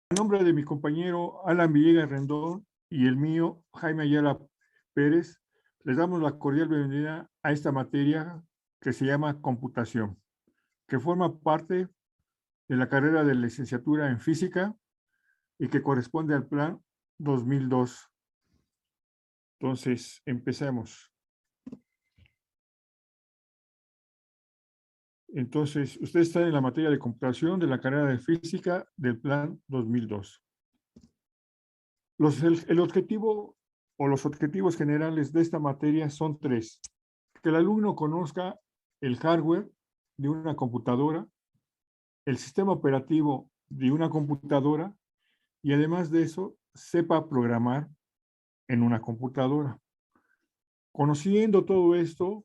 En nombre de mi compañero Alan Villegas Rendón y el mío, Jaime Ayala Pérez, les damos la cordial bienvenida a esta materia que se llama computación, que forma parte de la carrera de licenciatura en física y que corresponde al plan 2002. Entonces, empecemos. Entonces, usted está en la materia de computación de la carrera de física del plan 2002. El objetivo o los objetivos generales de esta materia son tres. Que el alumno conozca el hardware de una computadora, el sistema operativo de una computadora y además de eso, sepa programar en una computadora. Conociendo todo esto,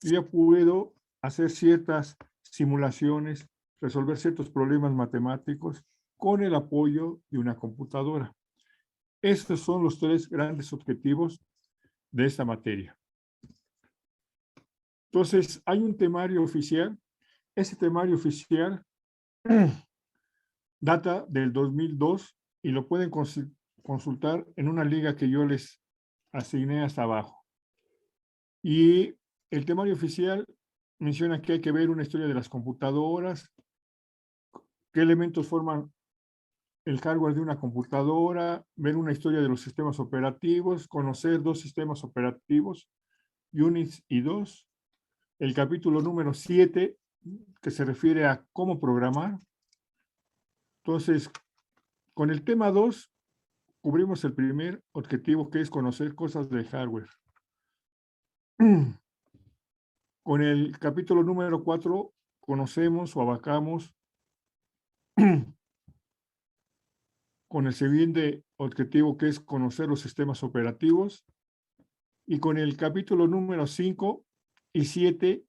ya puedo hacer ciertas simulaciones, resolver ciertos problemas matemáticos con el apoyo de una computadora. Estos son los tres grandes objetivos de esta materia. Entonces, hay un temario oficial. Ese temario oficial data del 2002 y lo pueden consultar en una liga que yo les asigné hasta abajo. Y el temario oficial menciona que hay que ver una historia de las computadoras, qué elementos forman el hardware de una computadora, ver una historia de los sistemas operativos, conocer dos sistemas operativos, Unix y DOS, el capítulo número 7, que se refiere a cómo programar. Entonces, con el tema 2, cubrimos el primer objetivo, que es conocer cosas de hardware. Con el capítulo número 4, conocemos o abarcamos con el siguiente objetivo, que es conocer los sistemas operativos. Y con el capítulo número 5 y 7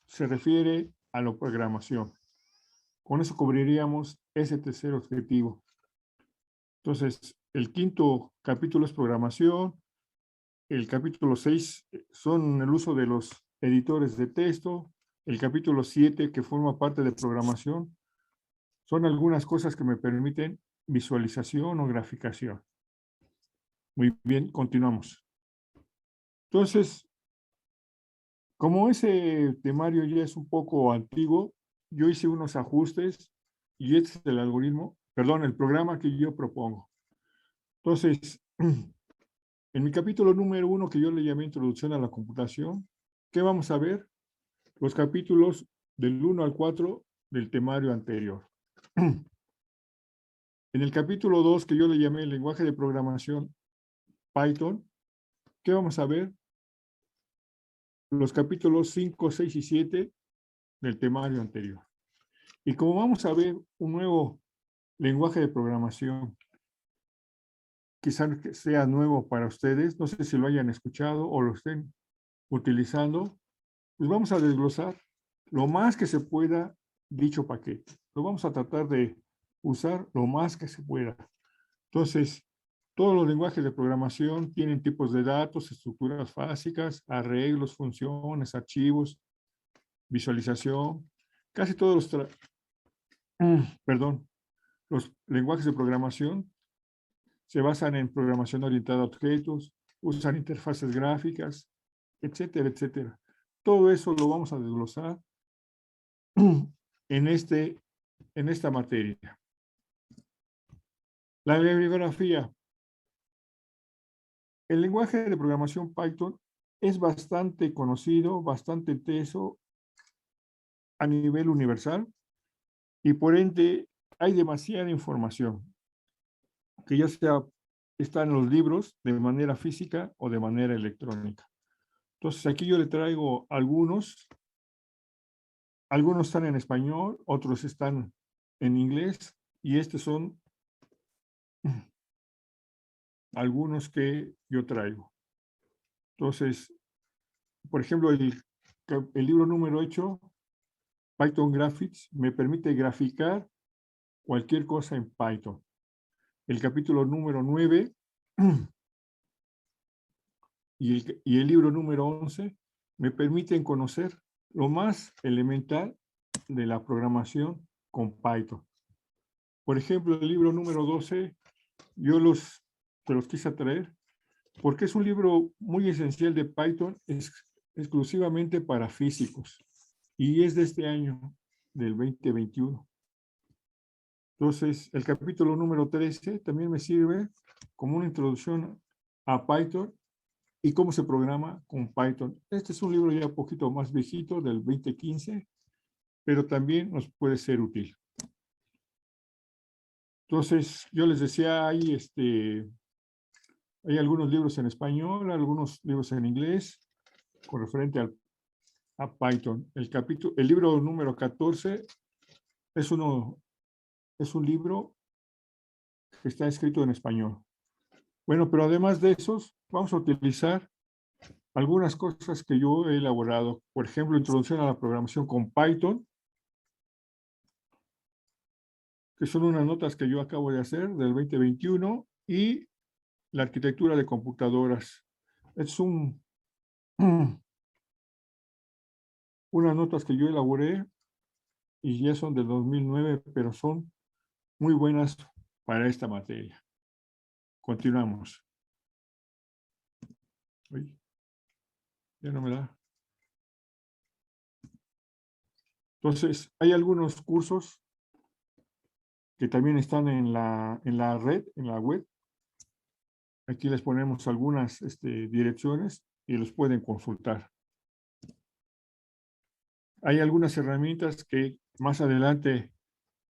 se refiere a la programación. Con eso cubriríamos ese tercer objetivo. Entonces, el quinto capítulo es programación. El capítulo 6 son el uso de los editores de texto. El capítulo 7, que forma parte de programación, son algunas cosas que me permiten visualización o graficación. Muy bien, continuamos. Entonces, como ese temario ya es un poco antiguo, yo hice unos ajustes y este es el algoritmo, perdón, el programa que yo propongo. Entonces, en mi capítulo número 1, que yo le llamé Introducción a la Computación, ¿qué vamos a ver? Los capítulos del 1 al 4 del temario anterior. En el capítulo 2, que yo le llamé el lenguaje de programación Python, ¿qué vamos a ver? Los capítulos 5, 6 y 7 del temario anterior. Y como vamos a ver un nuevo lenguaje de programación, quizás sea nuevo para ustedes, no sé si lo hayan escuchado o lo estén utilizando, pues vamos a desglosar lo más que se pueda dicho paquete. Lo vamos a tratar de usar lo más que se pueda. Entonces, todos los lenguajes de programación tienen tipos de datos, estructuras básicas, arreglos, funciones, archivos, visualización. Casi todos los lenguajes de programación se basan en programación orientada a objetos, usan interfaces gráficas, etcétera, etcétera. Todo eso lo vamos a desglosar en esta materia. La bibliografía. El lenguaje de programación Python es bastante conocido, bastante teso a nivel universal y por ende hay demasiada información que ya sea está en los libros de manera física o de manera electrónica. Entonces aquí yo le traigo algunos están en español, otros están en inglés y estos son algunos que yo traigo. Entonces, por ejemplo, el libro número 8, Python Graphics, me permite graficar cualquier cosa en Python. El capítulo número 9 y el libro número 11 me permiten conocer lo más elemental de la programación con Python. Por ejemplo, el libro número 12, te los quise traer porque es un libro muy esencial de Python, exclusivamente para físicos, y es de este año, del 2021. Entonces, el capítulo número 13 también me sirve como una introducción a Python y cómo se programa con Python. Este es un libro ya un poquito más viejito, del 2015, pero también nos puede ser útil. Entonces, yo les decía, hay algunos libros en español, algunos libros en inglés, con referente a Python. El libro número 14 es un libro que está escrito en español. Bueno, pero además de esos, vamos a utilizar algunas cosas que yo he elaborado. Por ejemplo, introducción a la programación con Python, que son unas notas que yo acabo de hacer del 2021, y la arquitectura de computadoras. Es unas notas que yo elaboré y ya son del 2009, pero son muy buenas para esta materia. Continuamos. Uy, ya no me da. Entonces, hay algunos cursos que también están en la red, en la web. Aquí les ponemos algunas direcciones y los pueden consultar. Hay algunas herramientas que más adelante,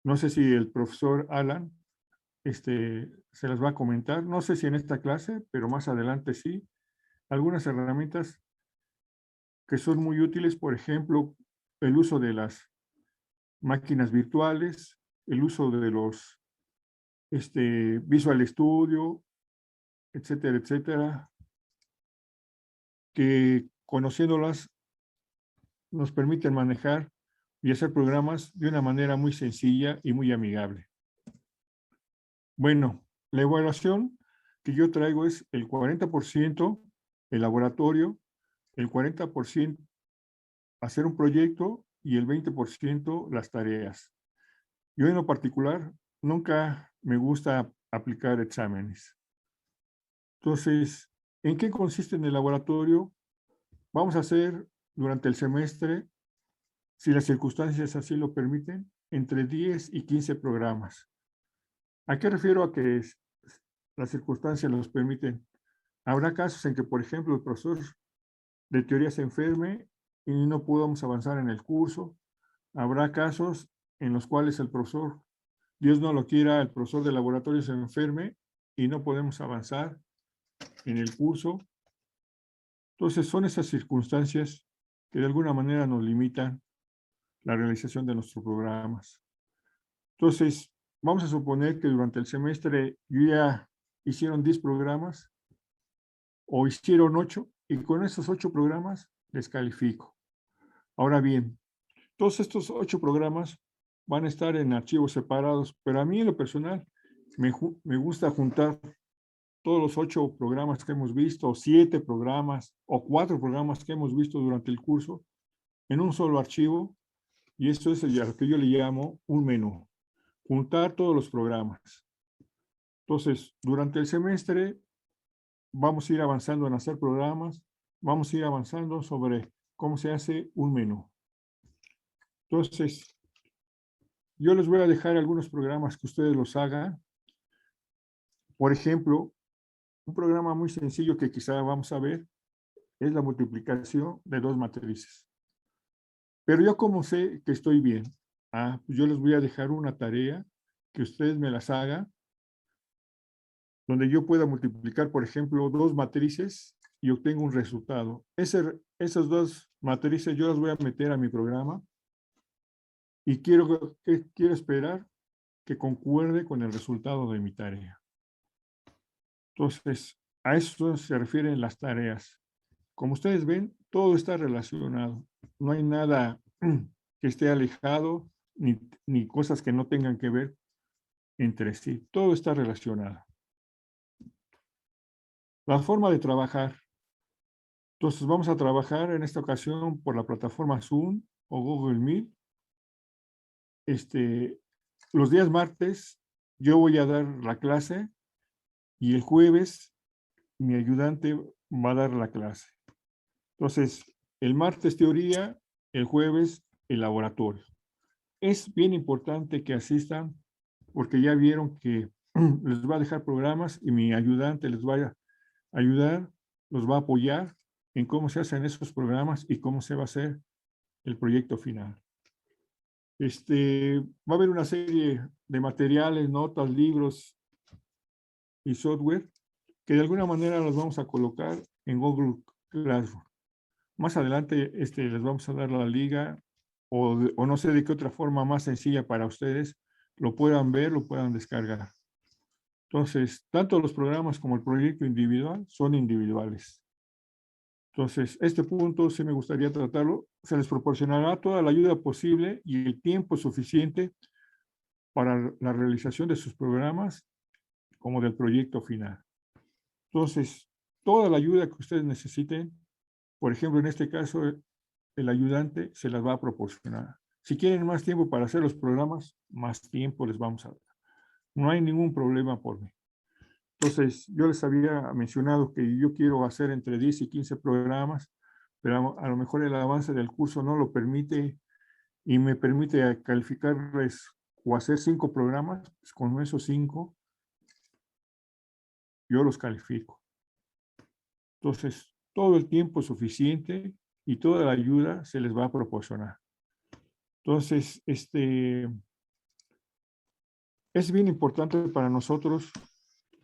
no sé si el profesor Alan se las va a comentar. No sé si en esta clase, pero más adelante sí. Algunas herramientas que son muy útiles, por ejemplo, el uso de las máquinas virtuales, el uso de los Visual Studio, etcétera, etcétera, que conociéndolas nos permiten manejar y hacer programas de una manera muy sencilla y muy amigable. Bueno, la evaluación que yo traigo es el 40% el laboratorio, el 40% hacer un proyecto y el 20% las tareas. Yo en lo particular nunca me gusta aplicar exámenes. Entonces, ¿en qué consiste en el laboratorio? Vamos a hacer durante el semestre, si las circunstancias así lo permiten, entre 10 y 15 programas. ¿A qué refiero a que las circunstancias los permiten? Habrá casos en que, por ejemplo, el profesor de teoría se enferme y no podamos avanzar en el curso. Habrá casos en los cuales el profesor, Dios no lo quiera, el profesor de laboratorio se enferme y no podemos avanzar en el curso. Entonces, son esas circunstancias que de alguna manera nos limitan la realización de nuestros programas. Entonces, vamos a suponer que durante el semestre ya hicieron 10 programas o hicieron 8 y con esos 8 programas les califico. Ahora bien, todos estos 8 programas van a estar en archivos separados, pero a mí en lo personal me gusta juntar todos los 8 programas que hemos visto, o 7 programas, o 4 programas que hemos visto durante el curso en un solo archivo, y esto es lo que yo le llamo un menú, juntar todos los programas. Entonces, durante el semestre vamos a ir avanzando en hacer programas, vamos a ir avanzando sobre cómo se hace un menú. Entonces, yo les voy a dejar algunos programas que ustedes los hagan. Por ejemplo, un programa muy sencillo que quizá vamos a ver es la multiplicación de 2 matrices. Pero yo como sé que estoy bien, pues yo les voy a dejar una tarea que ustedes me las hagan, donde yo pueda multiplicar, por ejemplo, 2 matrices y obtengo un resultado. Esas 2 matrices yo las voy a meter a mi programa y quiero esperar que concuerde con el resultado de mi tarea. Entonces, a eso se refieren las tareas. Como ustedes ven, todo está relacionado. No hay nada que esté alejado, ni cosas que no tengan que ver entre sí. Todo está relacionado. La forma de trabajar. Entonces, vamos a trabajar en esta ocasión por la plataforma Zoom o Google Meet. los días martes yo voy a dar la clase y el jueves mi ayudante va a dar la clase. Entonces, el martes teoría, el jueves el laboratorio. Es bien importante que asistan porque ya vieron que les va a dejar programas y mi ayudante les va a ayudar, los va a apoyar en cómo se hacen esos programas y cómo se va a hacer el proyecto final. Va a haber una serie de materiales, notas, libros y software que de alguna manera los vamos a colocar en Google Classroom. Más adelante les vamos a dar la liga o no sé de qué otra forma más sencilla para ustedes lo puedan ver, lo puedan descargar. Entonces, tanto los programas como el proyecto individual son individuales. Entonces, este punto sí me gustaría tratarlo. Se les proporcionará toda la ayuda posible y el tiempo suficiente para la realización de sus programas como del proyecto final. Entonces, toda la ayuda que ustedes necesiten, por ejemplo, en este caso, el ayudante se las va a proporcionar. Si quieren más tiempo para hacer los programas, más tiempo les vamos a dar. No hay ningún problema por mí. Entonces, yo les había mencionado que yo quiero hacer entre 10 y 15 programas, pero a lo mejor el avance del curso no lo permite y me permite calificarles o hacer 5 programas, pues con esos 5 yo los califico. Entonces, todo el tiempo suficiente y toda la ayuda se les va a proporcionar. Entonces, es bien importante para nosotros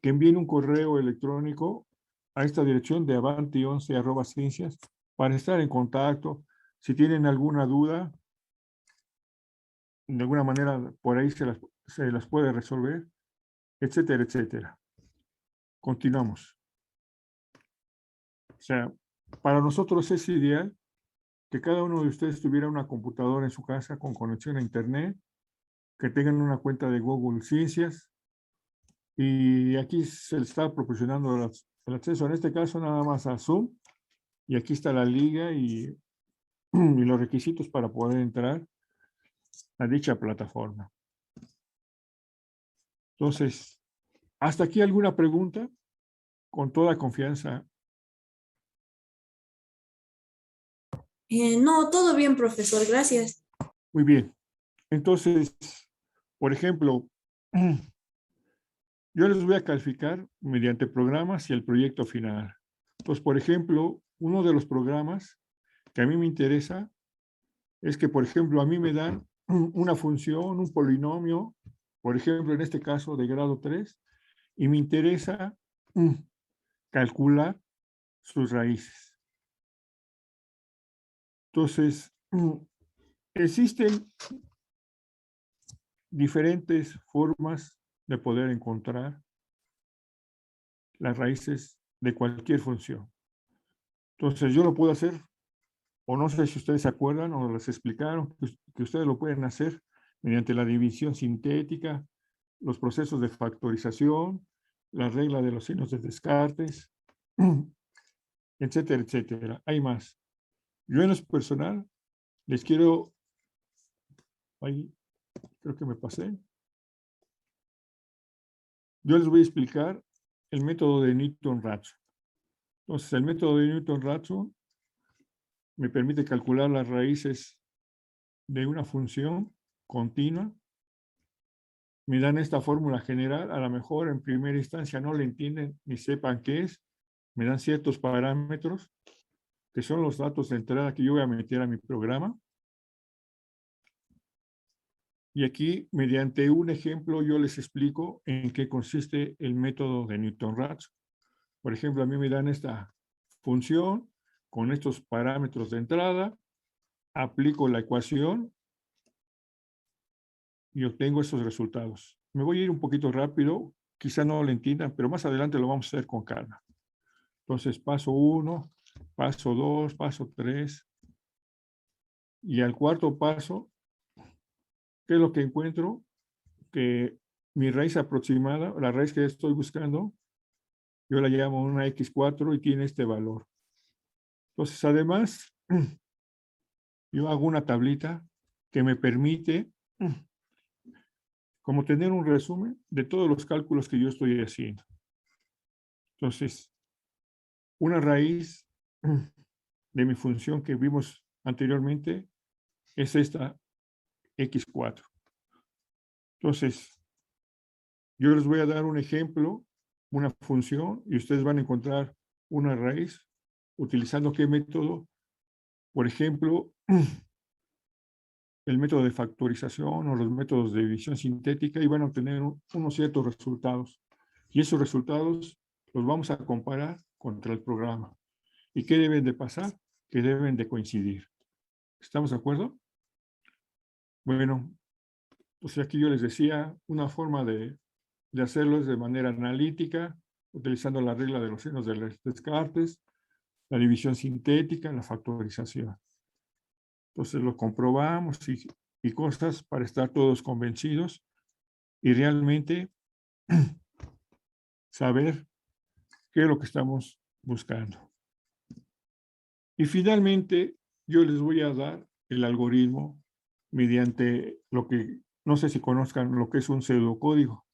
que envíen un correo electrónico a esta dirección de avanti11@ciencias para estar en contacto. Si tienen alguna duda, de alguna manera por ahí se las puede resolver, etcétera, etcétera. Continuamos. O sea, para nosotros es ideal que cada uno de ustedes tuviera una computadora en su casa con conexión a Internet, que tengan una cuenta de Google Ciencias, y aquí se les está proporcionando el acceso, en este caso nada más a Zoom, y aquí está la liga y los requisitos para poder entrar a dicha plataforma. Entonces, ¿hasta aquí alguna pregunta? Con toda confianza. No, todo bien, profesor, gracias. Muy bien. Entonces, por ejemplo, yo les voy a calificar mediante programas y el proyecto final. Entonces, por ejemplo, uno de los programas que a mí me interesa es que, por ejemplo, a mí me dan una función, un polinomio, por ejemplo, en este caso de grado 3, y me interesa calcular sus raíces. Entonces, existen diferentes formas de poder encontrar las raíces de cualquier función. Entonces, yo lo puedo hacer, o no sé si ustedes se acuerdan o les explicaron, que ustedes lo pueden hacer mediante la división sintética, los procesos de factorización, la regla de los signos de Descartes, etcétera, etcétera. Hay más. Yo en lo personal les quiero, ahí creo que me pasé, yo les voy a explicar el método de Newton-Raphson. Entonces, el método de Newton-Raphson me permite calcular las raíces de una función continua. Me dan esta fórmula general, a lo mejor en primera instancia no la entienden ni sepan qué es. Me dan ciertos parámetros que son los datos de entrada que yo voy a meter a mi programa. Y aquí, mediante un ejemplo, yo les explico en qué consiste el método de Newton-Raphson. Por ejemplo, a mí me dan esta función con estos parámetros de entrada, aplico la ecuación y obtengo esos resultados. Me voy a ir un poquito rápido, quizá no lo entiendan, pero más adelante lo vamos a hacer con calma. Entonces, paso 1, paso 2, paso 3, y al cuarto paso, ¿qué es lo que encuentro? Que mi raíz aproximada, la raíz que estoy buscando, yo la llamo una x4 y tiene este valor. Entonces, además, yo hago una tablita que me permite como tener un resumen de todos los cálculos que yo estoy haciendo. Entonces, una raíz de mi función que vimos anteriormente es esta x4. Entonces, yo les voy a dar un ejemplo, una función, y ustedes van a encontrar una raíz utilizando qué método. Por ejemplo, el método de factorización o los métodos de división sintética, y van a obtener unos ciertos resultados. Y esos resultados los vamos a comparar contra el programa. ¿Y qué deben de pasar? Que deben de coincidir. ¿Estamos de acuerdo? Bueno, pues aquí yo les decía, una forma de hacerlo es de manera analítica, utilizando la regla de los senos de Descartes, la división sintética, la factorización. Entonces lo comprobamos y cosas para estar todos convencidos y realmente saber qué es lo que estamos buscando. Y finalmente, yo les voy a dar el algoritmo mediante lo que, no sé si conozcan lo que es un pseudocódigo.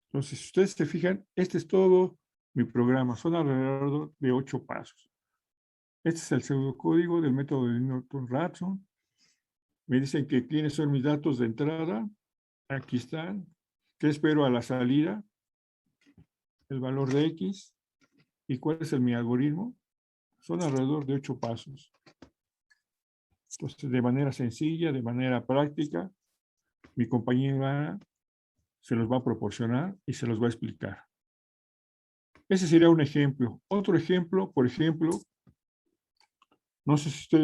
Entonces, si ustedes se fijan, este es todo mi programa. Son alrededor de 8 pasos. Este es el pseudocódigo del método de Newton-Raphson. Me dicen que quiénes son mis datos de entrada. Aquí están. ¿Qué espero a la salida? El valor de X. ¿Y cuál es mi algoritmo? Son alrededor de 8 pasos. Entonces, de manera sencilla, de manera práctica, mi compañera se los va a proporcionar y se los va a explicar. Ese sería un ejemplo. Otro ejemplo, por ejemplo, no sé si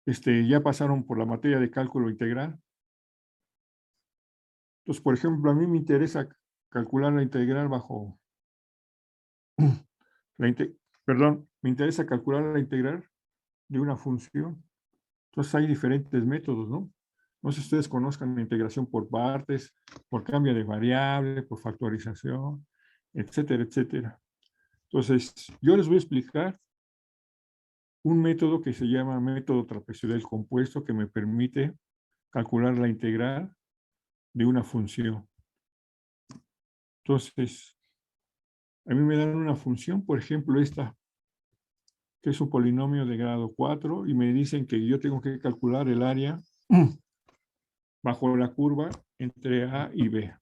ustedes ya pasaron por la materia de cálculo integral. Entonces, por ejemplo, a mí me interesa calcular la integral bajo, me interesa calcular la integral de una función. Entonces hay diferentes métodos, ¿no? No sé si ustedes conozcan la integración por partes, por cambio de variable, por factorización, etcétera, etcétera. Entonces, yo les voy a explicar un método que se llama método trapezoidal compuesto que me permite calcular la integral de una función. Entonces, a mí me dan una función, por ejemplo, esta, que es un polinomio de grado 4, y me dicen que yo tengo que calcular el área bajo la curva entre A y B.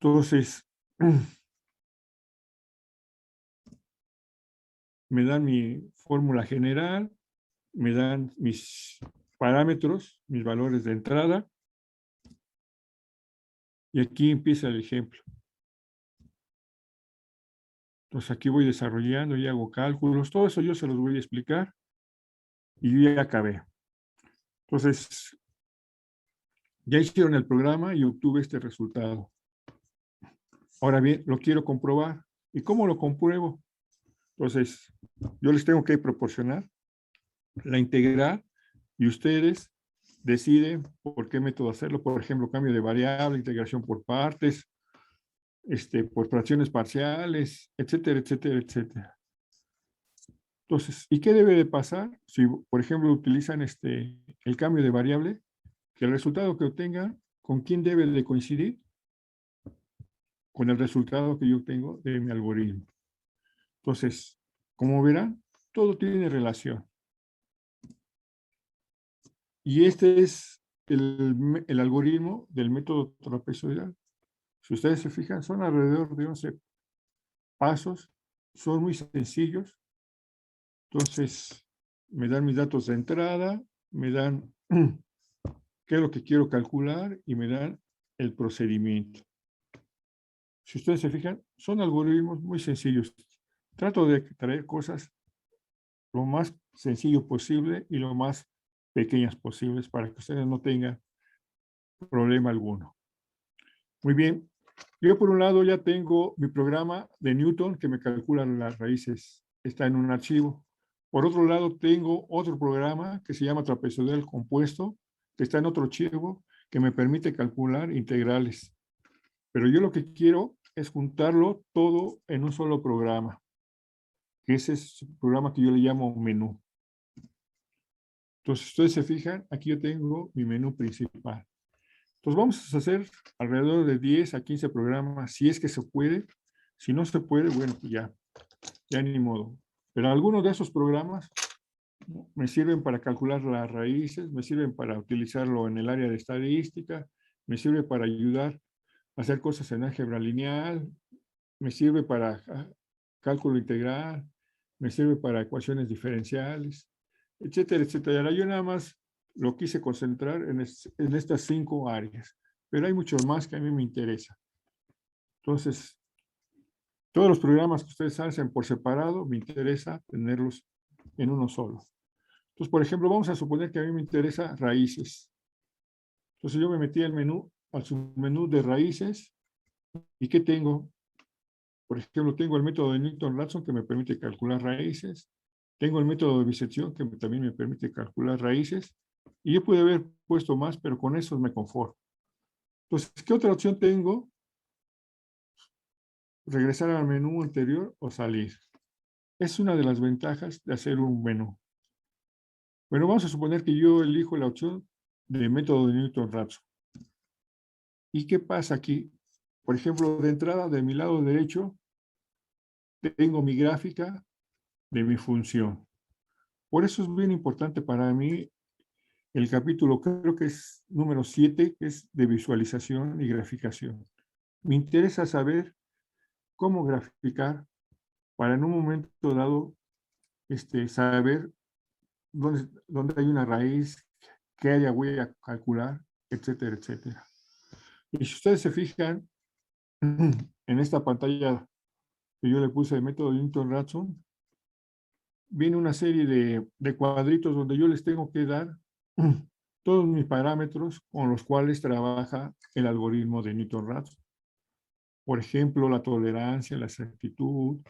Entonces, me dan mi fórmula general, me dan mis parámetros, mis valores de entrada, y aquí empieza el ejemplo. Entonces aquí voy desarrollando y hago cálculos, todo eso yo se los voy a explicar y yo ya acabé. Entonces, ya hicieron el programa y obtuve este resultado. Ahora bien, lo quiero comprobar. ¿Y cómo lo compruebo? Entonces, yo les tengo que proporcionar la integral y ustedes deciden por qué método hacerlo. Por ejemplo, cambio de variable, integración por partes, por fracciones parciales, etcétera, etcétera, etcétera. Entonces, ¿y qué debe de pasar si, por ejemplo, utilizan el cambio de variable? Que el resultado que obtengan, ¿con quién debe de coincidir? Con el resultado que yo obtengo de mi algoritmo. Entonces, como verán, todo tiene relación. Y este es el algoritmo del método trapezoidal. Si ustedes se fijan, son alrededor de 11 pasos, son muy sencillos. Entonces, me dan mis datos de entrada, me dan qué es lo que quiero calcular y me dan el procedimiento. Si ustedes se fijan, son algoritmos muy sencillos. Trato de traer cosas lo más sencillo posible y lo más pequeñas posibles para que ustedes no tengan problema alguno. Muy bien. Yo por un lado ya tengo mi programa de Newton que me calcula las raíces. Está en un archivo. Por otro lado tengo otro programa que se llama trapezoidal compuesto, que está en otro archivo, que me permite calcular integrales. Pero yo lo que quiero es juntarlo todo en un solo programa. Ese es el programa que yo le llamo menú. Entonces, ustedes se fijan, aquí yo tengo mi menú principal. Entonces, vamos a hacer alrededor de 10 a 15 programas, si es que se puede. Si no se puede, bueno, pues ya ni modo. Pero algunos de esos programas me sirven para calcular las raíces, me sirven para utilizarlo en el área de estadística, me sirve para ayudar a hacer cosas en álgebra lineal, me sirve para cálculo integral, me sirve para ecuaciones diferenciales, etcétera, etcétera. Ahora, yo nada más lo quise concentrar en estas 5 áreas, pero hay mucho más que a mí me interesa. Entonces, todos los programas que ustedes hacen por separado, me interesa tenerlos en uno solo. Entonces, por ejemplo, vamos a suponer que a mí me interesa raíces. Entonces, yo me metí al submenú de raíces. ¿Y qué tengo? Por ejemplo, tengo el método de Newton-Raphson que me permite calcular raíces. Tengo el método de bisección que también me permite calcular raíces. Y yo pude haber puesto más, pero con eso me conformo. Entonces, ¿qué otra opción tengo? Regresar al menú anterior o salir. Es una de las ventajas de hacer un menú. Bueno, vamos a suponer que yo elijo la opción de método de Newton-Raphson. ¿Y qué pasa aquí? Por ejemplo, de entrada, de mi lado derecho, tengo mi gráfica de mi función. Por eso es bien importante para mí el capítulo, creo que es número 7, que es de visualización y graficación. Me interesa saber cómo graficar para en un momento dado saber dónde hay una raíz, qué área voy a calcular, etcétera, etcétera. Y si ustedes se fijan en esta pantalla que yo le puse el método de Newton-Raphson, viene una serie de cuadritos donde yo les tengo que dar todos mis parámetros con los cuales trabaja el algoritmo de Newton-Raphson. Por ejemplo, la tolerancia, la exactitud,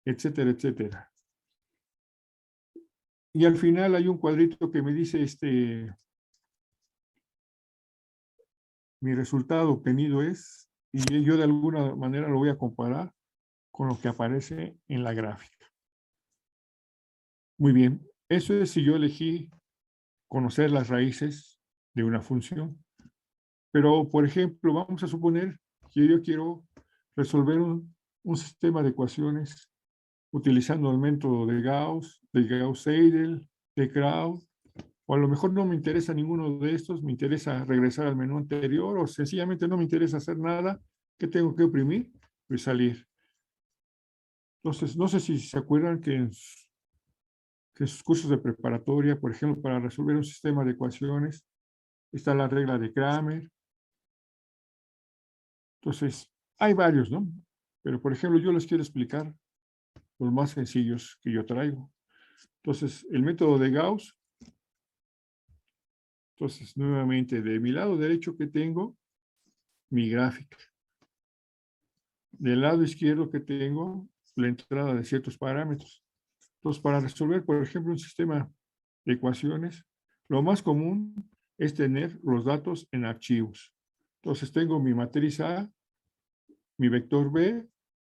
etcétera, etcétera. Y al final hay un cuadrito que me dice mi resultado obtenido es, y yo de alguna manera lo voy a comparar con lo que aparece en la gráfica. Muy bien, eso es si yo elegí conocer las raíces de una función. Pero, por ejemplo, vamos a suponer que yo quiero resolver un sistema de ecuaciones utilizando el método de Gauss-Seidel, de Krauss, o a lo mejor no me interesa ninguno de estos, me interesa regresar al menú anterior, o sencillamente no me interesa hacer nada. ¿Qué tengo que oprimir? Pues salir. Entonces, no sé si se acuerdan que en sus cursos de preparatoria, por ejemplo, para resolver un sistema de ecuaciones, está la regla de Kramer. Entonces, hay varios, ¿no? Pero, por ejemplo, yo les quiero explicar los más sencillos que yo traigo. Entonces, el método de Gauss. Entonces, nuevamente, de mi lado derecho que tengo, mi gráfica. Del lado izquierdo que tengo, la entrada de ciertos parámetros. Entonces, para resolver, por ejemplo, un sistema de ecuaciones, lo más común es tener los datos en archivos. Entonces, tengo mi matriz A, mi vector B,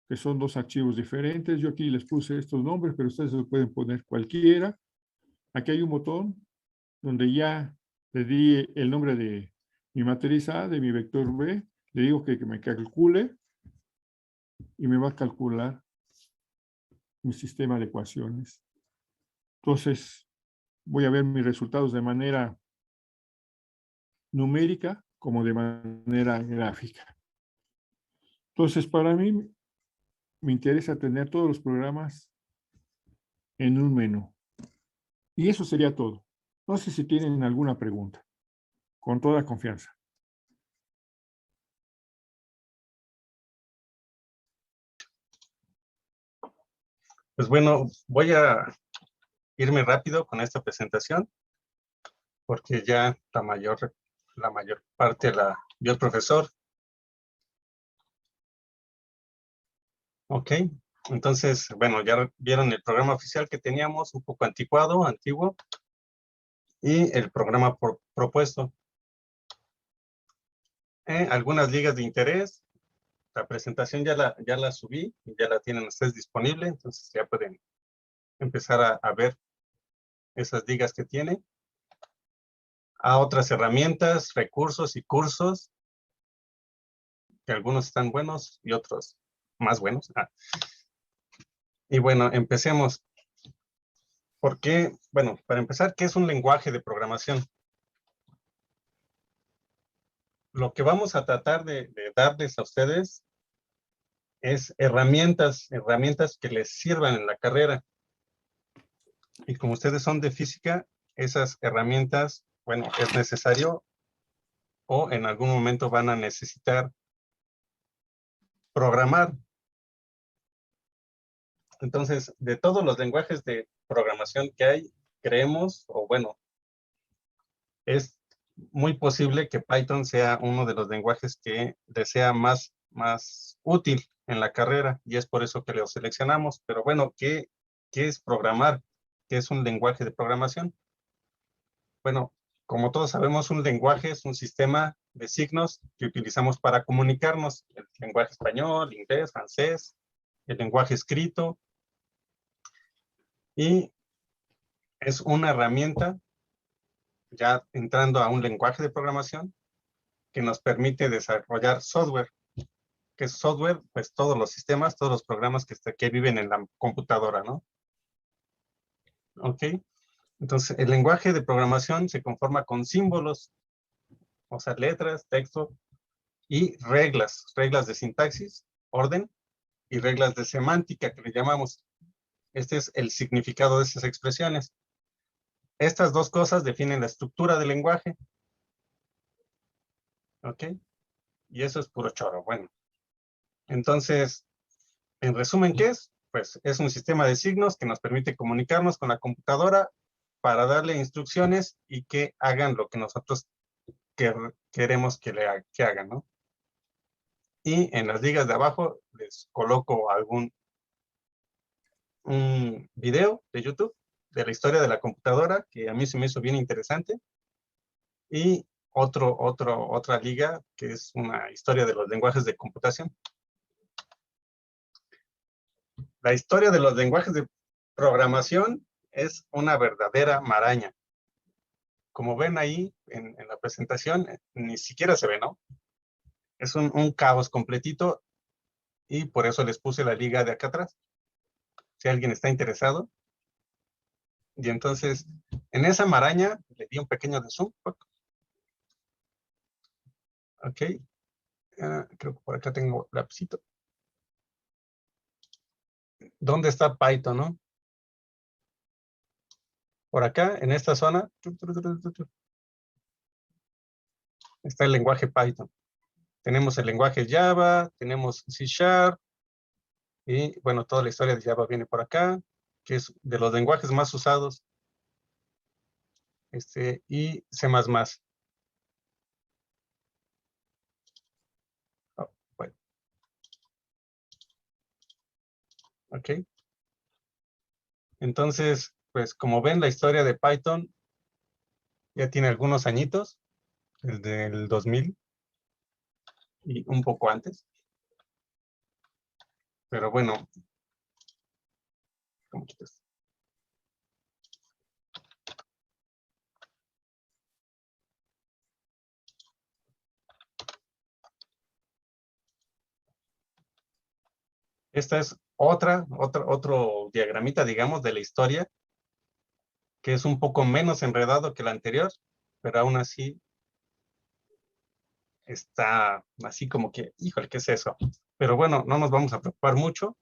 que son 2 archivos diferentes. Yo aquí les puse estos nombres, pero ustedes se pueden poner cualquiera. Aquí hay un botón donde ya le di el nombre de mi matriz A, de mi vector B, le digo que me calcule y me va a calcular mi sistema de ecuaciones. Entonces, voy a ver mis resultados de manera numérica como de manera gráfica. Entonces, para mí, me interesa tener todos los programas en un menú. Y eso sería todo. No sé si tienen alguna pregunta. Con toda confianza. Pues bueno, voy a irme rápido con esta presentación porque ya la mayor parte la vio el profesor. Ok, entonces, bueno, ya vieron el programa oficial que teníamos, un poco antiguo, y el programa propuesto. Algunas ligas de interés. La presentación ya la subí, ya la tienen ustedes disponible, entonces ya pueden empezar a ver esas ligas que tiene. a otras herramientas, recursos y cursos, que algunos están buenos y otros más buenos. Y bueno, empecemos. ¿Por qué? Bueno, para empezar, ¿qué es un lenguaje de programación? Lo que vamos a tratar de darles a ustedes es herramientas que les sirvan en la carrera. Y como ustedes son de física, esas herramientas, bueno, es necesario o en algún momento van a necesitar programar. Entonces, de todos los lenguajes de programación que hay, creemos, o bueno, es muy posible que Python sea uno de los lenguajes que les sea más útil en la carrera, y es por eso que lo seleccionamos. Pero bueno, ¿qué es programar? ¿Qué es un lenguaje de programación? Bueno, como todos sabemos, un lenguaje es un sistema de signos que utilizamos para comunicarnos. El lenguaje español, inglés, francés, el lenguaje escrito. Y es una herramienta, ya entrando a un lenguaje de programación, que nos permite desarrollar software. ¿Qué es software? Pues todos los sistemas, todos los programas que viven en la computadora, ¿no? Ok. Entonces, el lenguaje de programación se conforma con símbolos, o sea, letras, texto, y reglas de sintaxis, orden, y reglas de semántica que le llamamos. Este es el significado de esas expresiones. Estas dos cosas definen la estructura del lenguaje. ¿Ok? Y eso es puro choro. Bueno, entonces, en resumen, ¿qué es? Pues es un sistema de signos que nos permite comunicarnos con la computadora para darle instrucciones y que hagan lo que nosotros queremos que hagan, ¿no? Y en las ligas de abajo les coloco un video de YouTube de la historia de la computadora, que a mí se me hizo bien interesante, y otra liga, que es una historia de los lenguajes de computación. La historia de los lenguajes de programación es una verdadera maraña. Como ven ahí en la presentación, ni siquiera se ve, ¿no? Es un caos completito, y por eso les puse la liga de acá atrás, si alguien está interesado. Y entonces, en esa maraña, le di un pequeño de zoom. Ok. Creo que por acá tengo lapicito. ¿Dónde está Python, no? Por acá, en esta zona, está el lenguaje Python. Tenemos el lenguaje Java, tenemos C#, y bueno, toda la historia de Java viene por acá, que es de los lenguajes más usados, y C++. Oh, bueno. Ok. Entonces, pues como ven, la historia de Python ya tiene algunos añitos, desde el 2000 y un poco antes. Pero bueno, ¿cómo quitas? Esta es otro diagramita, digamos, de la historia, que es un poco menos enredado que la anterior, pero aún así está así como que, híjole, ¿qué es eso? Pero bueno, no nos vamos a preocupar mucho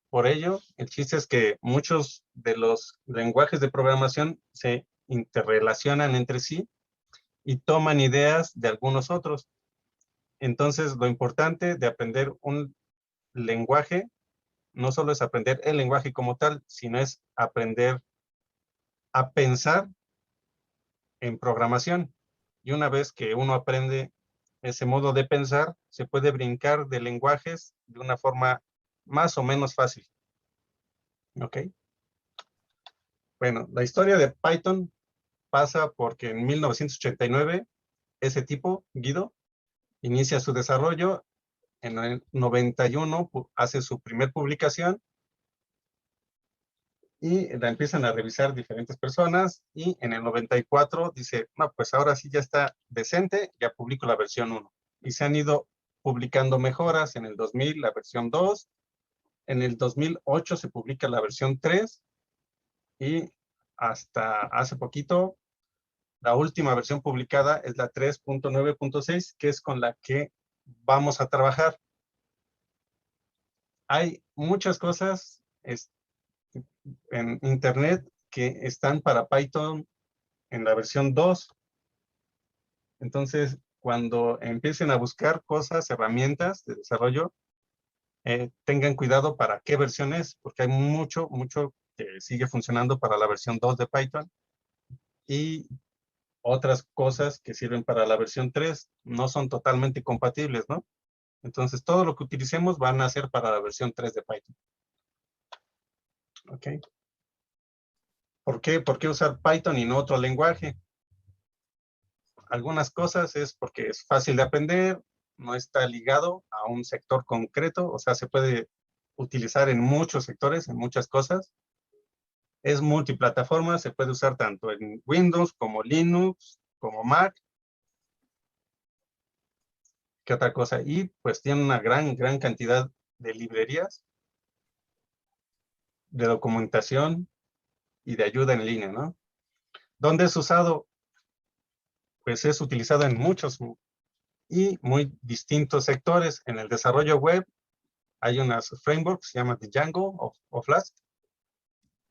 por ello. El chiste es que muchos de los lenguajes de programación se interrelacionan entre sí y toman ideas de algunos otros. Entonces, lo importante de aprender un lenguaje no solo es aprender el lenguaje como tal, sino es aprender a pensar en programación. Y una vez que uno aprende ese modo de pensar, se puede brincar de lenguajes de una forma más o menos fácil. ¿Ok? Bueno, la historia de Python pasa porque en 1989 ese tipo, Guido, inicia su desarrollo. En el 91 hace su primer publicación, y la empiezan a revisar diferentes personas, y en el 94 dice, no, pues ahora sí ya está decente, ya publico la versión 1. Y se han ido publicando mejoras. En el 2000 la versión 2, en el 2008 se publica la versión 3, y hasta hace poquito la última versión publicada es la 3.9.6, que es con la que vamos a trabajar. Hay muchas cosas en Internet que están para Python en la versión 2. Entonces, cuando empiecen a buscar cosas, herramientas de desarrollo, tengan cuidado para qué versión es, porque hay mucho que sigue funcionando para la versión 2 de Python, y otras cosas que sirven para la versión 3 no son totalmente compatibles, ¿no? Entonces, todo lo que utilicemos van a ser para la versión 3 de Python. ¿Ok? ¿Por qué? ¿Por qué usar Python y no otro lenguaje? Algunas cosas es porque es fácil de aprender, no está ligado a un sector concreto, o sea, se puede utilizar en muchos sectores, en muchas cosas. Es multiplataforma, se puede usar tanto en Windows como Linux, como Mac. ¿Qué otra cosa? Y pues tiene una gran cantidad de librerías, de documentación y de ayuda en línea, ¿no? ¿Dónde es usado? Pues es utilizado en muchos y muy distintos sectores. En el desarrollo web hay unas frameworks, se llama Django o Flask.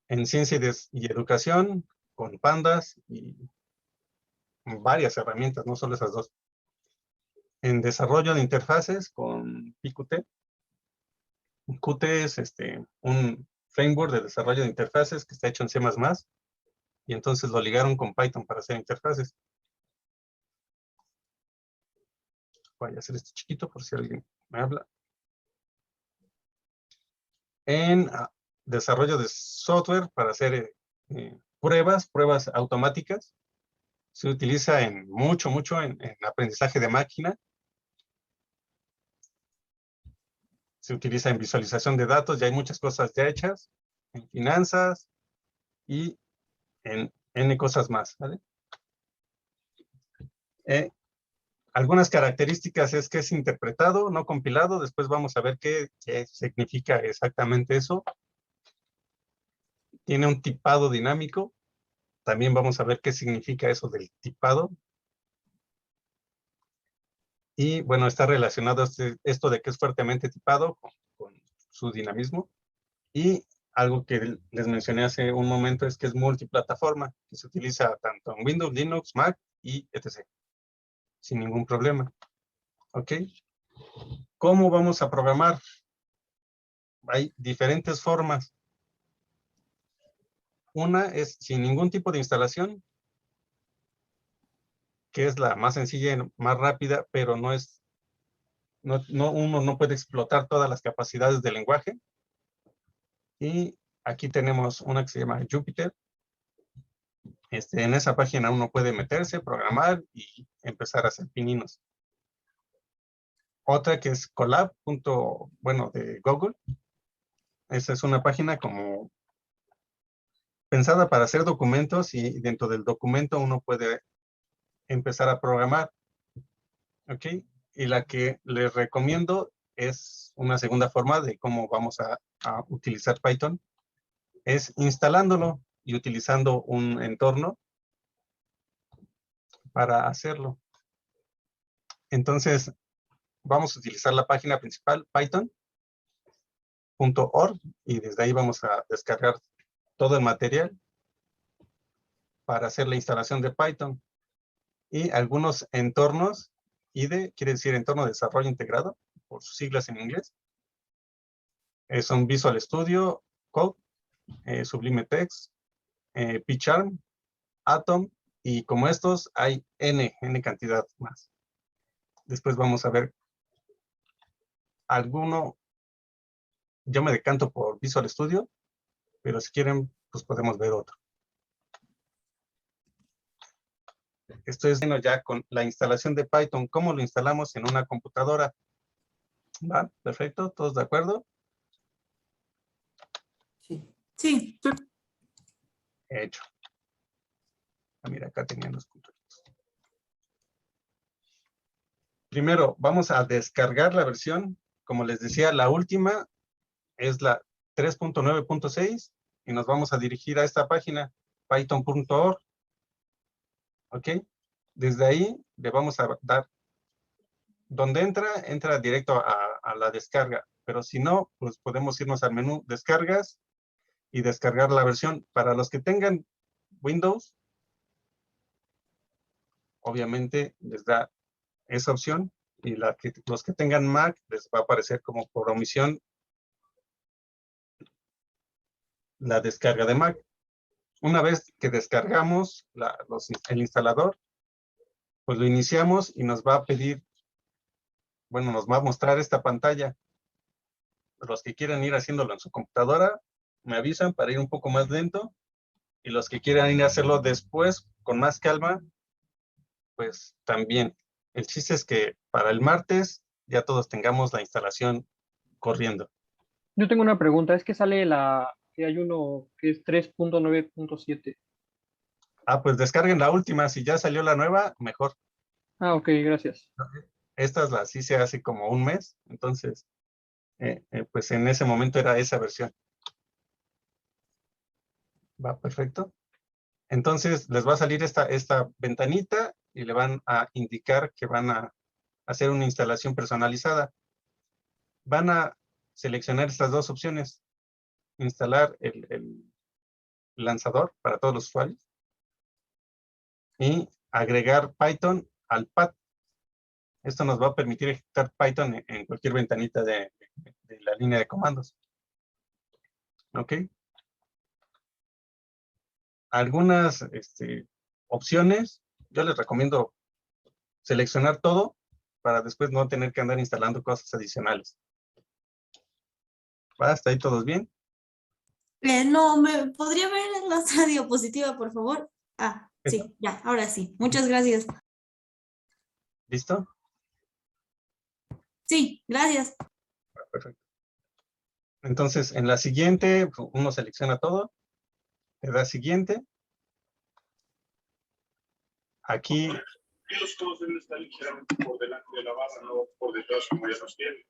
En ciencia y educación, con Pandas y varias herramientas, no solo esas dos. En desarrollo de interfaces, con Qt. Qt es un framework de desarrollo de interfaces que está hecho en C++, y entonces lo ligaron con Python para hacer interfaces. Voy a hacer esto chiquito por si alguien me habla. En desarrollo de software para hacer pruebas automáticas. Se utiliza en mucho en aprendizaje de máquina. Se utiliza en visualización de datos, ya hay muchas cosas ya hechas, en finanzas y en N cosas más, ¿vale? Algunas características es que es interpretado, no compilado. Después vamos a ver qué significa exactamente eso. Tiene un tipado dinámico. También vamos a ver qué significa eso del tipado. Y bueno, está relacionado esto de que es fuertemente tipado con su dinamismo. Y algo que les mencioné hace un momento es que es multiplataforma, que se utiliza tanto en Windows, Linux, Mac y etc. Sin ningún problema. ¿Ok? ¿Cómo vamos a programar? Hay diferentes formas. Una es sin ningún tipo de instalación, que es la más sencilla y más rápida, pero no es, uno no puede explotar todas las capacidades del lenguaje. Y aquí tenemos una que se llama Jupyter. En esa página uno puede meterse, programar y empezar a hacer pininos. Otra que es Colab. Bueno, de Google. Esa es una página como pensada para hacer documentos, y dentro del documento uno puede empezar a programar. ¿Ok? Y la que les recomiendo es una segunda forma de cómo vamos a utilizar Python. Es instalándolo y utilizando un entorno para hacerlo. Entonces, vamos a utilizar la página principal, python.org, y desde ahí vamos a descargar todo el material para hacer la instalación de Python. Y algunos entornos, IDE quiere decir entorno de desarrollo integrado, por sus siglas en inglés. Son Visual Studio Code, Sublime Text, PyCharm, Atom, y como estos hay N cantidad más. Después vamos a ver alguno. Yo me decanto por Visual Studio, pero si quieren, pues podemos ver otro. Esto es ya con la instalación de Python. ¿Cómo lo instalamos en una computadora? ¿Va? Perfecto, ¿todos de acuerdo? Sí. Hecho. Mira, acá tenían los puntos. Primero, vamos a descargar la versión. Como les decía, la última es la 3.9.6 y nos vamos a dirigir a esta página, python.org. ¿Ok? Desde ahí le vamos a dar, donde entra directo a la descarga, pero si no, pues podemos irnos al menú descargas y descargar la versión. Para los que tengan Windows, obviamente les da esa opción, y los que tengan Mac les va a aparecer como por omisión la descarga de Mac. Una vez que descargamos el instalador, pues lo iniciamos y nos va a pedir, bueno, nos va a mostrar esta pantalla. Los que quieran ir haciéndolo en su computadora, me avisan para ir un poco más lento, y los que quieran ir a hacerlo después, con más calma, pues también. El chiste es que para el martes ya todos tengamos la instalación corriendo. Yo tengo una pregunta, es que que hay uno que es 3.9.7. Pues descarguen la última, si ya salió la nueva, mejor. Ah, ok, gracias. Esta sí se hace como un mes, entonces, pues en ese momento era esa versión. Va, perfecto. Entonces les va a salir esta ventanita y le van a indicar que van a hacer una instalación personalizada. Van a seleccionar estas dos opciones: instalar el lanzador para todos los usuarios y agregar Python al pad. Esto nos va a permitir ejecutar Python en cualquier ventanita de la línea de comandos. ¿Ok? Algunas opciones, yo les recomiendo seleccionar todo para después no tener que andar instalando cosas adicionales. ¿Va? ¿Hasta ahí todos bien? No, ¿me podría ver la otra diapositiva, por favor? Ah, sí, ya, ahora sí. Muchas gracias. ¿Listo? Sí, gracias. Perfecto. Entonces, en la siguiente, uno selecciona todo, le da siguiente. Aquí. Ellos todos deben estar ligeramente por delante de la barra, no por detrás como ya nos tienen.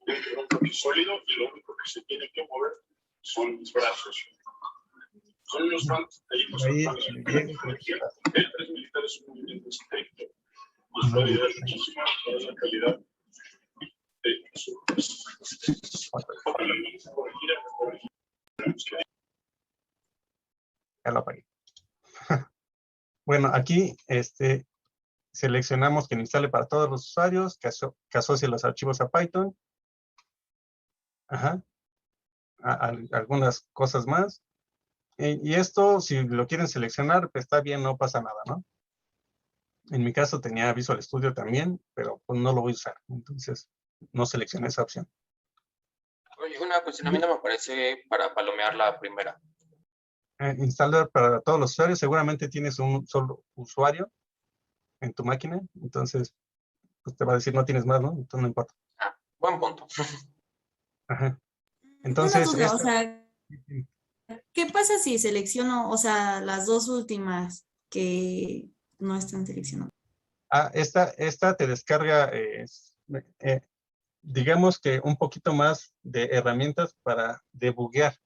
Tienen que ver un bloque sólido y lo único que se tiene que mover son los brazos. Son los fans, ahí no son fans. El 3 militar es un movimiento estricto. Nos puede ayudar muchísimo para la calidad de su. Ya lo apagué. Bueno, aquí seleccionamos que instale para todos los usuarios, que asocie los archivos a Python. Ajá. Algunas cosas más. Y esto, si lo quieren seleccionar, pues está bien, no pasa nada, ¿no? En mi caso tenía Visual Studio también, pero pues no lo voy a usar. Entonces, no seleccioné esa opción. Oye, una cuestión, a mí no me parece para palomear la primera. Instalar para todos los usuarios, seguramente tienes un solo usuario en tu máquina, entonces pues te va a decir no tienes más, ¿no? Entonces no importa. Ah, buen punto. Ajá. Una Entonces, duda, o sea, ¿qué pasa si selecciono, o sea, las dos últimas que no están seleccionadas? esta te descarga, digamos que un poquito más de herramientas para debuguear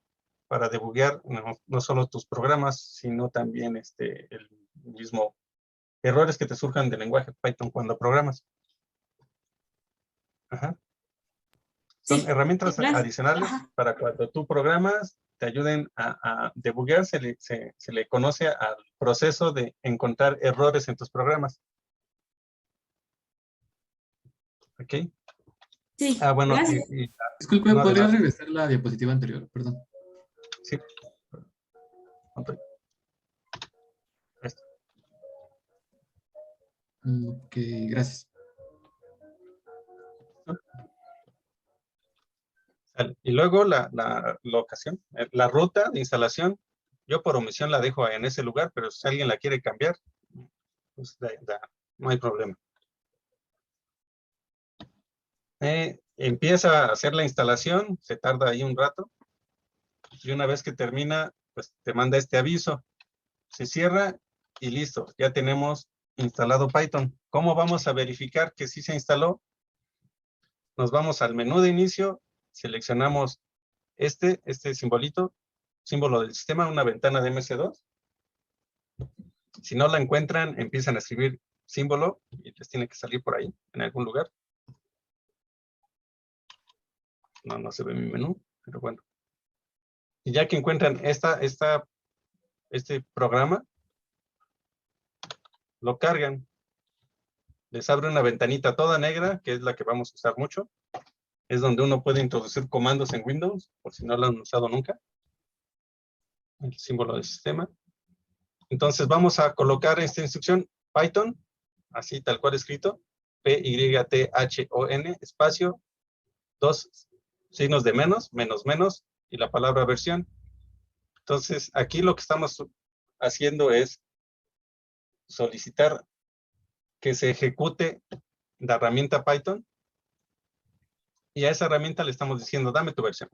no solo tus programas, sino también el mismo errores que te surjan del lenguaje Python cuando programas. Ajá. Son Sí, herramientas gracias. adicionales para cuando tú programas, te ayuden a debuguear. Se le conoce al proceso de encontrar errores en tus programas. ¿Ok? Sí, Bueno. gracias. Disculpe, no, ¿podría adelante. regresar la diapositiva anterior? Perdón. Sí. Esto. Ok, gracias. Y luego la locación, la ruta de instalación, yo por omisión la dejo en ese lugar, pero si alguien la quiere cambiar, pues no hay problema. Empieza a hacer la instalación, se tarda ahí un rato, y una vez que termina, pues te manda este aviso. Se cierra y listo. Ya tenemos instalado Python. ¿Cómo vamos a verificar que sí se instaló? Nos vamos al menú de inicio, seleccionamos este simbolito, símbolo del sistema, una ventana de MS2. Si no la encuentran, empiezan a escribir símbolo y les tiene que salir por ahí, en algún lugar. No se ve mi menú, pero bueno. Y ya que encuentran este programa, lo cargan. Les abre una ventanita toda negra, que es la que vamos a usar mucho. Es donde uno puede introducir comandos en Windows, por si no lo han usado nunca. El símbolo del sistema. Entonces vamos a colocar esta instrucción, Python, así tal cual escrito, Python, espacio, 2 signos de menos, menos, y la palabra versión. Entonces, aquí lo que estamos haciendo es solicitar que se ejecute la herramienta Python, y a esa herramienta le estamos diciendo, dame tu versión.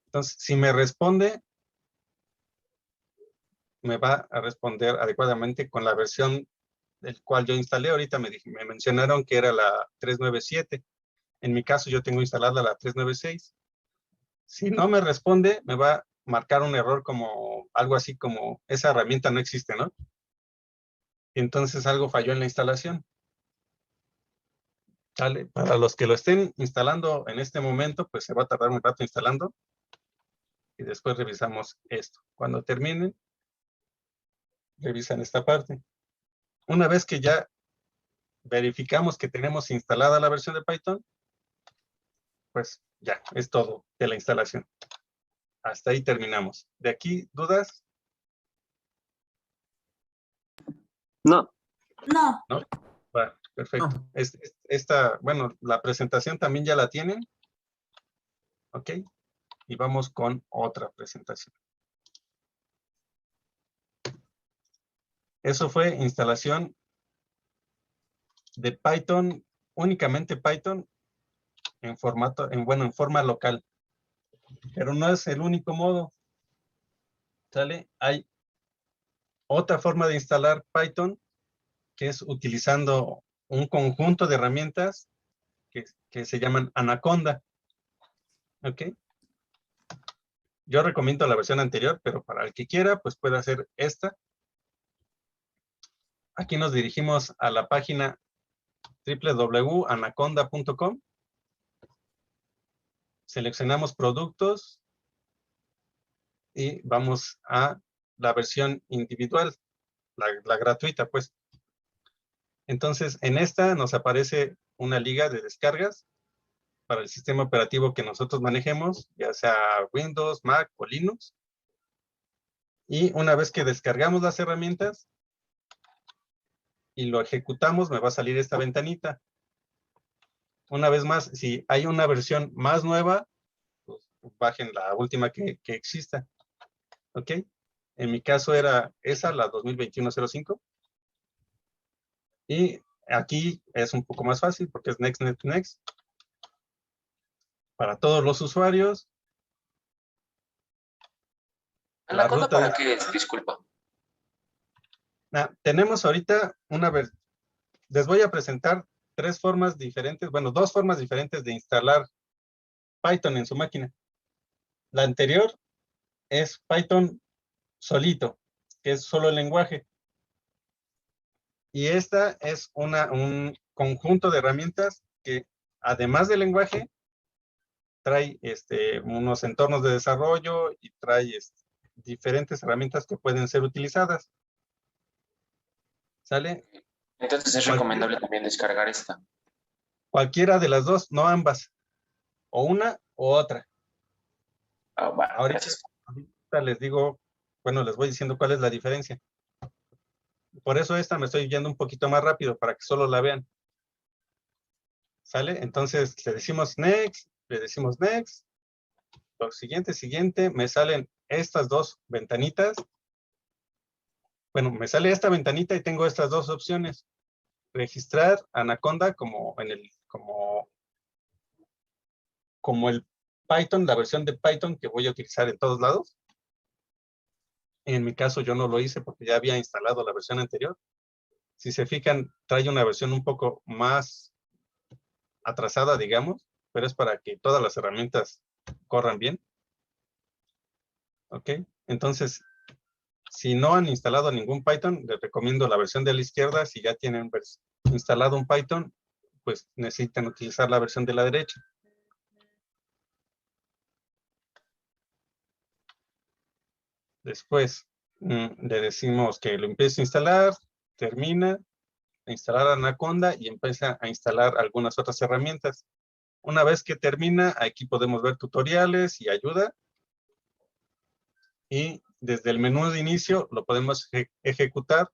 Entonces, si me responde, me va a responder adecuadamente con la versión del cual yo instalé. Ahorita me mencionaron que era la 397. En mi caso, yo tengo instalada la 396. Si no me responde, me va a marcar un error como algo así como esa herramienta no existe, ¿no? Y entonces algo falló en la instalación. ¿Sale? Para los que lo estén instalando en este momento, pues se va a tardar un rato instalando. Y después revisamos esto. Cuando terminen, revisan esta parte. Una vez que ya verificamos que tenemos instalada la versión de Python, pues ya, es todo de la instalación. Hasta ahí terminamos. ¿De aquí dudas? No. No, ¿No? Va, perfecto. No. Bueno, la presentación también ya la tienen. ¿Ok? Y vamos con otra presentación. Eso fue instalación de Python, únicamente Python en forma local. Pero no es el único modo. ¿Sale? Hay otra forma de instalar Python, que es utilizando un conjunto de herramientas que se llaman Anaconda. ¿Ok? Yo recomiendo la versión anterior, pero para el que quiera, pues puede hacer esta. Aquí nos dirigimos a la página www.anaconda.com. Seleccionamos productos y vamos a la versión individual, la gratuita, pues. Entonces, en esta nos aparece una liga de descargas para el sistema operativo que nosotros manejemos, ya sea Windows, Mac o Linux. Y una vez que descargamos las herramientas y lo ejecutamos, me va a salir esta ventanita. Una vez más, si hay una versión más nueva, pues bajen la última que exista. ¿Ok? En mi caso era esa, la 2021-05. Y aquí es un poco más fácil porque es Next, Next, Next. Para todos los usuarios. ¿Anaconda para qué es? Disculpa. Tenemos ahorita les voy a presentar dos formas diferentes de instalar Python en su máquina. La anterior es Python solito, que es solo el lenguaje. Y esta es un conjunto de herramientas que, además del lenguaje, trae unos entornos de desarrollo y trae diferentes herramientas que pueden ser utilizadas. ¿Sale? Entonces es recomendable también descargar esta. Cualquiera de las dos, no ambas. O una o otra. Bueno, Ahorita gracias. les digo, bueno, les voy diciendo cuál es la diferencia. Por eso esta me estoy yendo un poquito más rápido para que solo la vean. ¿Sale? Entonces le decimos next, lo siguiente, me salen estas dos ventanitas. Bueno, me sale esta ventanita y tengo estas dos opciones. Registrar Anaconda como el Python, la versión de Python que voy a utilizar en todos lados. En mi caso yo no lo hice porque ya había instalado la versión anterior. Si se fijan, trae una versión un poco más atrasada, digamos, pero es para que todas las herramientas corran bien. ¿Ok? Entonces, si no han instalado ningún Python, les recomiendo la versión de la izquierda. Si ya tienen instalado un Python, pues necesitan utilizar la versión de la derecha. Después le decimos que lo empiece a instalar, termina, a instalar Anaconda y empieza a instalar algunas otras herramientas. Una vez que termina, aquí podemos ver tutoriales y ayuda. Y desde el menú de inicio lo podemos ejecutar.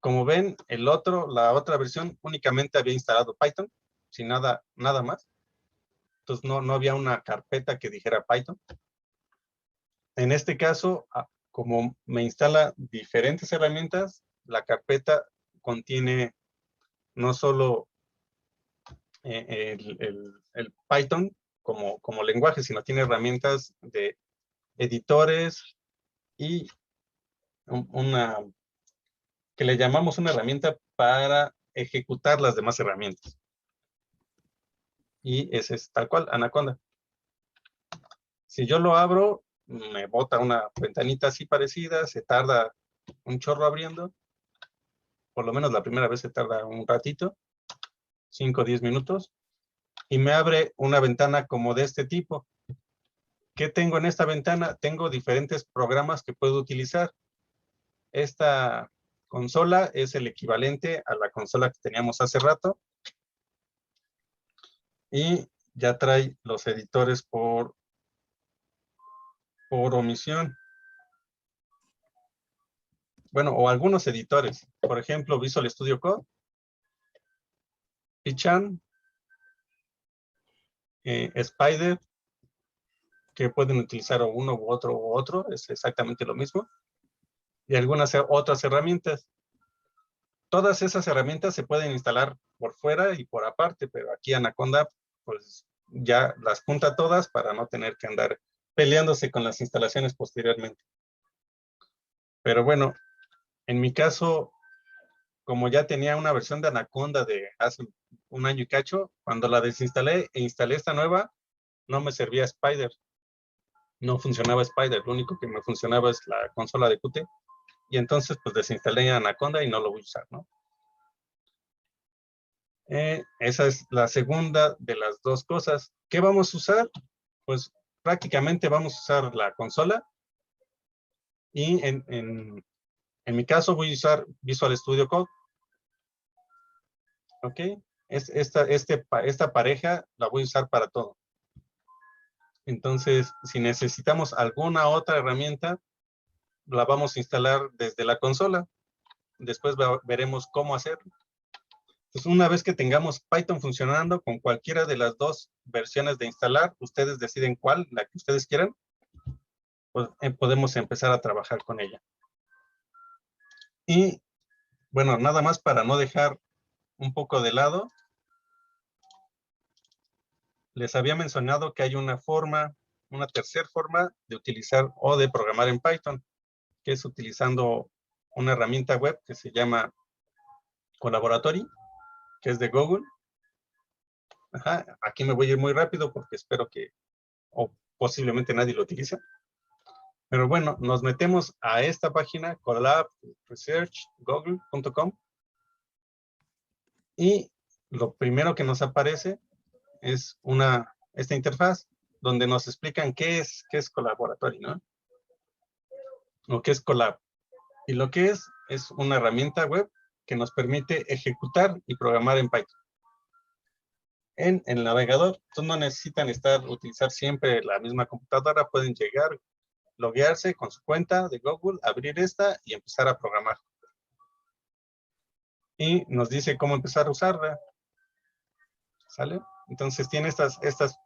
Como ven, la otra versión únicamente había instalado Python, sin nada más. Entonces no había una carpeta que dijera Python. En este caso, como me instala diferentes herramientas, la carpeta contiene no solo el Python como lenguaje, sino tiene herramientas de editores y una que le llamamos una herramienta para ejecutar las demás herramientas. Y ese es tal cual, Anaconda. Si yo lo abro, me bota una ventanita así parecida, se tarda un chorro abriendo. Por lo menos la primera vez se tarda un ratito, 5 o 10 minutos. Y me abre una ventana como de este tipo. ¿Qué tengo en esta ventana? Tengo diferentes programas que puedo utilizar. Esta consola es el equivalente a la consola que teníamos hace rato. Y ya trae los editores por omisión. Bueno, o algunos editores. Por ejemplo, Visual Studio Code, Pichan, Spider, que pueden utilizar uno u otro, es exactamente lo mismo. Y algunas otras herramientas. Todas esas herramientas se pueden instalar por fuera y por aparte, pero aquí Anaconda, pues ya las junta todas para no tener que andar peleándose con las instalaciones posteriormente. Pero bueno, en mi caso, como ya tenía una versión de Anaconda de hace un año y cacho, cuando la desinstalé e instalé esta nueva, no me servía Spider. No funcionaba Spider, lo único que me funcionaba es la consola de Qt. Y entonces, pues desinstalé Anaconda y no lo voy a usar, ¿no? Esa es la segunda de las dos cosas. ¿Qué vamos a usar? Pues prácticamente vamos a usar la consola. Y en mi caso voy a usar Visual Studio Code. ¿Ok? Esta pareja la voy a usar para todo. Entonces, si necesitamos alguna otra herramienta, la vamos a instalar desde la consola. Después veremos cómo hacerlo. Entonces, una vez que tengamos Python funcionando con cualquiera de las dos versiones de instalar, ustedes deciden cuál, la que ustedes quieran, pues podemos empezar a trabajar con ella. Y, bueno, nada más para no dejar un poco de lado, les había mencionado que hay una tercera forma de utilizar o de programar en Python, que es utilizando una herramienta web que se llama Collaboratory, que es de Google. Ajá, aquí me voy a ir muy rápido porque espero que, o posiblemente nadie lo utilice. Pero bueno, nos metemos a esta página, collabresearchgoogle.com, y lo primero que nos aparece es esta interfaz donde nos explican qué es Collaboratory, ¿no? O qué es Collab. Y lo que es una herramienta web que nos permite ejecutar y programar en Python. En el navegador, entonces no necesitan utilizar siempre la misma computadora, pueden llegar, loguearse con su cuenta de Google, abrir esta y empezar a programar. Y nos dice cómo empezar a usarla. ¿Sale? Entonces tiene estas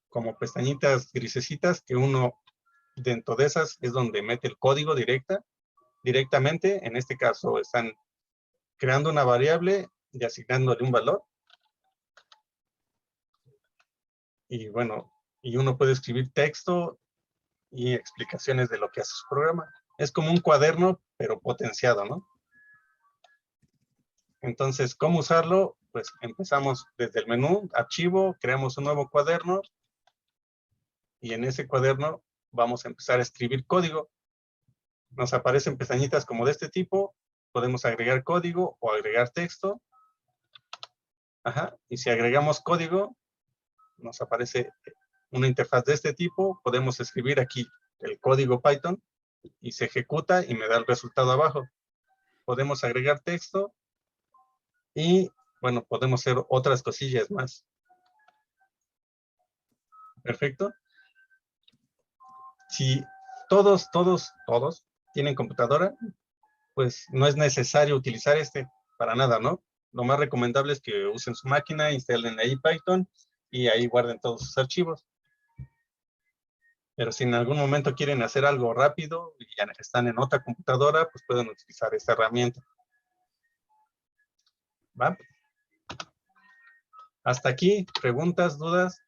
como pestañitas grisecitas que uno dentro de esas es donde mete el código directamente. En este caso están creando una variable y asignándole un valor. Y bueno, y uno puede escribir texto y explicaciones de lo que hace su programa. Es como un cuaderno, pero potenciado, ¿no? Entonces, ¿cómo usarlo? Pues empezamos desde el menú, archivo, creamos un nuevo cuaderno y en ese cuaderno vamos a empezar a escribir código. Nos aparecen pestañitas como de este tipo, podemos agregar código o agregar texto. Ajá. Y si agregamos código, nos aparece una interfaz de este tipo, podemos escribir aquí el código Python y se ejecuta y me da el resultado abajo. Podemos agregar texto y, bueno, podemos hacer otras cosillas más. Perfecto. Si todos tienen computadora, pues no es necesario utilizar para nada, ¿no? Lo más recomendable es que usen su máquina, instalen ahí Python y ahí guarden todos sus archivos. Pero si en algún momento quieren hacer algo rápido y ya están en otra computadora, pues pueden utilizar esta herramienta. ¿Va? Hasta aquí, preguntas, dudas.